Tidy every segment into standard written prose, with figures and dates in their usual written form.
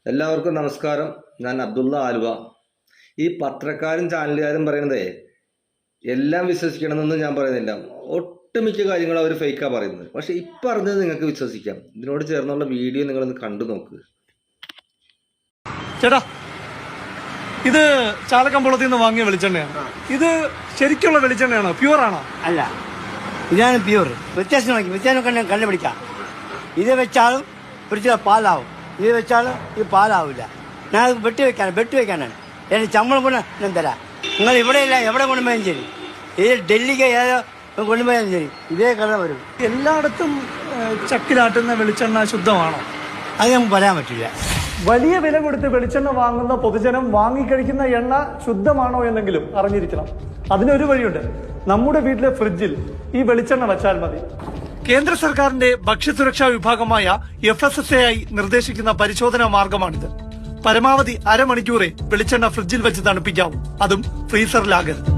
എല്ലാവർക്കും നമസ്കാരം. ഞാൻ അബ്ദുള്ള ആലുവ. ഈ പത്രക്കാരും ചാനലുകാരും പറയുന്നതേ എല്ലാം വിശ്വസിക്കണമെന്നൊന്നും ഞാൻ പറയുന്നില്ല. ഒട്ടുമിക്ക കാര്യങ്ങളും അവർ ഫേക്കാ പറയുന്നത്. പക്ഷെ ഇപ്പം അറിഞ്ഞത് നിങ്ങൾക്ക് വിശ്വസിക്കാം. ഇതിനോട് ചേർന്നുള്ള വീഡിയോ നിങ്ങളൊന്ന് കണ്ടു നോക്ക്. ചേട്ടാ, ഇത് ചാലക്കമ്പളത്തിൽ നിന്ന് വാങ്ങിയ വെളിച്ചെണ്ണയാണ്. ഇത് ശരിക്കുള്ള വെളിച്ചെണ്ണയാണോ? പ്യൂർ ആണോ? അല്ല, ഇതാണ് പ്യൂർ. വ്യത്യാസം കണ്ടുപിടിക്കാം. ഇത് വെച്ചാലും പിടിച്ചാൽ പാലാവും, ഇത് വെച്ചാലും ഇത് പാലാവില്ല. ഞാൻ വെട്ടി വെക്കാനാണ്. എനിക്ക് ശമ്പളം കൊണ്ട് ഞാൻ തരാം. നിങ്ങൾ ഇവിടെയില്ല, എവിടെ കൊണ്ടുപോയാലും ശരി, ഇത് ഡൽഹിക്ക് ഏതോ കൊണ്ടുപോയാലും ശരി, ഇതേ കളർ വരും. എല്ലായിടത്തും ചക്കിലാട്ടുന്ന വെളിച്ചെണ്ണ ശുദ്ധമാണോ? അത് നമുക്ക് പറയാൻ പറ്റില്ല. വലിയ വില കൊടുത്ത് വെളിച്ചെണ്ണ വാങ്ങുന്ന പൊതുജനം വാങ്ങിക്കഴിക്കുന്ന എണ്ണ ശുദ്ധമാണോ എന്നെങ്കിലും അറിഞ്ഞിരിക്കണം. അതിനൊരു വഴിയുണ്ട്. നമ്മുടെ വീട്ടിലെ ഫ്രിഡ്ജിൽ ഈ വെളിച്ചെണ്ണ വെച്ചാൽ മതി. കേന്ദ്ര സർക്കാരിന്റെ ഭക്ഷ്യസുരക്ഷാ വിഭാഗമായ FSSAI നിർദ്ദേശിക്കുന്ന പരിശോധനാ മാർഗമാണിത്. പരമാവധി അരമണിക്കൂറേ വെളിച്ചെണ്ണ ഫ്രിഡ്ജിൽ വെച്ച് തണുപ്പിക്കാവൂ, അതും ഫ്രീസറിലാകരുത്.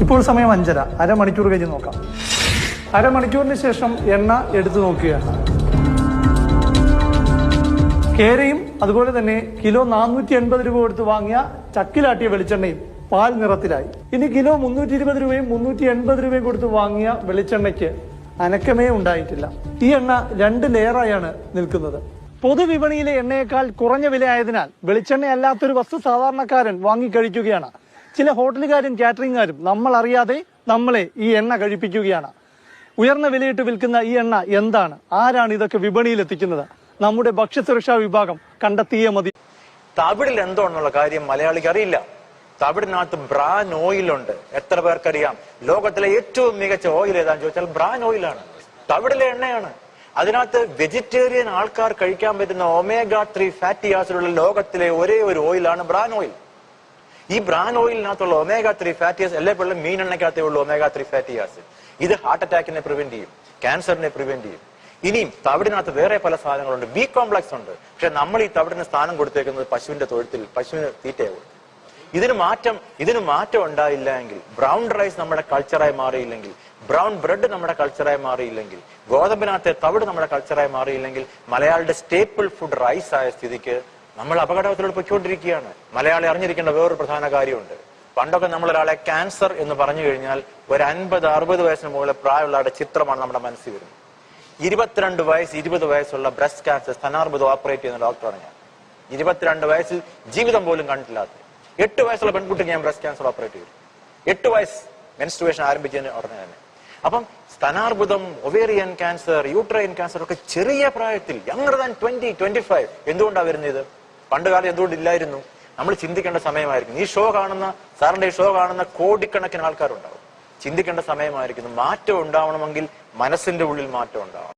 ഇപ്പോൾ സമയം 5:30. അരമണിക്കൂർ കഴിഞ്ഞ് നോക്കാം. അരമണിക്കൂറിന് ശേഷം എണ്ണ എടുത്തു നോക്കുകയാണ്. കേരയും അതുപോലെ തന്നെ കിലോ 480 രൂപ കൊടുത്ത് വാങ്ങിയ ചക്കിലാട്ടിയ വെളിച്ചെണ്ണയും പാൽ നിറത്തിലായി. ഇനി കിലോ 320 രൂപയും 380 രൂപയും കൊടുത്ത് വാങ്ങിയ വെളിച്ചെണ്ണയ്ക്ക് അനക്കമേ ഉണ്ടായിട്ടില്ല. ഈ എണ്ണ 2 ലെയറായാണ് നിൽക്കുന്നത്. പൊതുവിപണിയിലെ എണ്ണയേക്കാൾ കുറഞ്ഞ വിലയായതിനാൽ വെളിച്ചെണ്ണ അല്ലാത്തൊരു വസ്തു സാധാരണക്കാരൻ വാങ്ങിക്കഴിക്കുകയാണ്. ചില ഹോട്ടലുകാരും കാറ്ററിംഗുകാരും നമ്മൾ അറിയാതെ നമ്മളെ ഈ എണ്ണ കഴിപ്പിക്കുകയാണ്. ഉയർന്ന വിലയിട്ട് വിൽക്കുന്ന ഈ എണ്ണ എന്താണ്? ആരാണ് ഇതൊക്കെ വിപണിയിൽ എത്തിക്കുന്നത്? നമ്മുടെ ഭക്ഷ്യസുരക്ഷാ വിഭാഗം കണ്ടെത്തിയേ മതി. തവിടിൽ എന്തോ എന്നുള്ള കാര്യം മലയാളിക്ക് അറിയില്ല. തവിടിനകത്ത് ബ്രാൻ ഓയിലുണ്ട്. എത്ര പേർക്കറിയാം? ലോകത്തിലെ ഏറ്റവും മികച്ച ഓയിൽ ഏതാന്ന് ചോദിച്ചാൽ ബ്രാൻ ഓയിലാണ്. തവിടിലെ എണ്ണയാണ്. അതിനകത്ത് വെജിറ്റേറിയൻ ആൾക്കാർ കഴിക്കാൻ പറ്റുന്ന omega-3 ഫാറ്റി ആസിഡുള്ള ലോകത്തിലെ ഒരേ ഒരു ഓയിലാണ് ബ്രാൻ ഓയിൽ. ഈ ബ്രാൻ ഓയിലിനകത്തുള്ള omega-3 ഫാറ്റി ആസിഡ് എല്ലാപ്പോഴും മീനെണ്ണയ്ക്കകത്തേ ഉള്ളൂ omega-3 ഫാറ്റി ആസിഡ്. ഇത് ഹാർട്ട് അറ്റാക്കിനെ പ്രിവെന്റ് ചെയ്യും, ക്യാൻസറിനെ പ്രിവെന്റ് ചെയ്യും. ഇനിയും തവിടിനകത്ത് വേറെ പല സാധനങ്ങളുണ്ട്. ബി കോംപ്ലക്സ് ഉണ്ട്. പക്ഷെ നമ്മൾ ഈ തവിടിന് സ്ഥാനം കൊടുത്തേക്കുന്നത് പശുവിന്റെ തൊഴുത്തിൽ, പശുവിന് തീറ്റയാവും. ഇതിന് മാറ്റം ഉണ്ടായില്ല എങ്കിൽ, ബ്രൗൺ റൈസ് നമ്മുടെ കൾച്ചറായി മാറിയില്ലെങ്കിൽ, ബ്രൗൺ ബ്രെഡ് നമ്മുടെ കൾച്ചറായി മാറിയില്ലെങ്കിൽ, ഗോതമ്പിനകത്തെ തവിട് നമ്മുടെ കൾച്ചറായി മാറിയില്ലെങ്കിൽ, മലയാളിയുടെ സ്റ്റേപ്പിൾ ഫുഡ് റൈസ് ആയ സ്ഥിതിക്ക് നമ്മൾ അപകടത്തിലൂടെ പൊയ്ക്കൊണ്ടിരിക്കുകയാണ്. മലയാളി അറിഞ്ഞിരിക്കേണ്ട വേറൊരു പ്രധാന കാര്യമുണ്ട്. പണ്ടൊക്കെ നമ്മളൊരാളെ ക്യാൻസർ എന്ന് പറഞ്ഞു കഴിഞ്ഞാൽ ഒരു 50-60 വയസ്സിന് മുകളിൽ പ്രായമുള്ള ആളുടെ ചിത്രമാണ് നമ്മുടെ മനസ്സിൽ വരുന്നത്. 22 വയസ്സ് 20 വയസ്സുള്ള ബ്രസ്റ്റ് ക്യാൻസർ സ്ഥാനാർബുദം ഓപ്പറേറ്റ് ചെയ്യുന്ന ഡോക്ടറാണ് ഞാൻ. 22 വയസ്സിൽ ജീവിതം പോലും കണ്ടിട്ടില്ലാത്ത 8 വയസ്സുള്ള പെൺകുട്ടിക്ക് ഞാൻ ബ്രസ്റ്റ് ക്യാൻസർ ഓപ്പറേറ്റ് ചെയ്തു. 8 വയസ്സ് മെൻസ്ട്രുവേഷൻ ആരംഭിച്ചതിന് ഉടനെ തന്നെ. അപ്പം സ്ഥാനാർബുദം, ഒവേറിയൻ ക്യാൻസർ, യൂട്രൈൻ ക്യാൻസർ ഒക്കെ ചെറിയ പ്രായത്തിൽ, younger than 20-25 എന്തുകൊണ്ടാണ് വരുന്നത്? പണ്ട് കാലം എന്തുകൊണ്ടില്ലായിരുന്നു? നമ്മൾ ചിന്തിക്കേണ്ട സമയമായിരിക്കും. ഈ ഷോ കാണുന്ന, സാറിന്റെ ഈ ഷോ കാണുന്ന കോടിക്കണക്കിന് ആൾക്കാരുണ്ടാവും. ചിന്തിക്കേണ്ട സമയമായിരിക്കുന്നു. മാറ്റം ഉണ്ടാവണമെങ്കിൽ മനസ്സിന്റെ ഉള്ളിൽ മാറ്റം ഉണ്ടാവണം.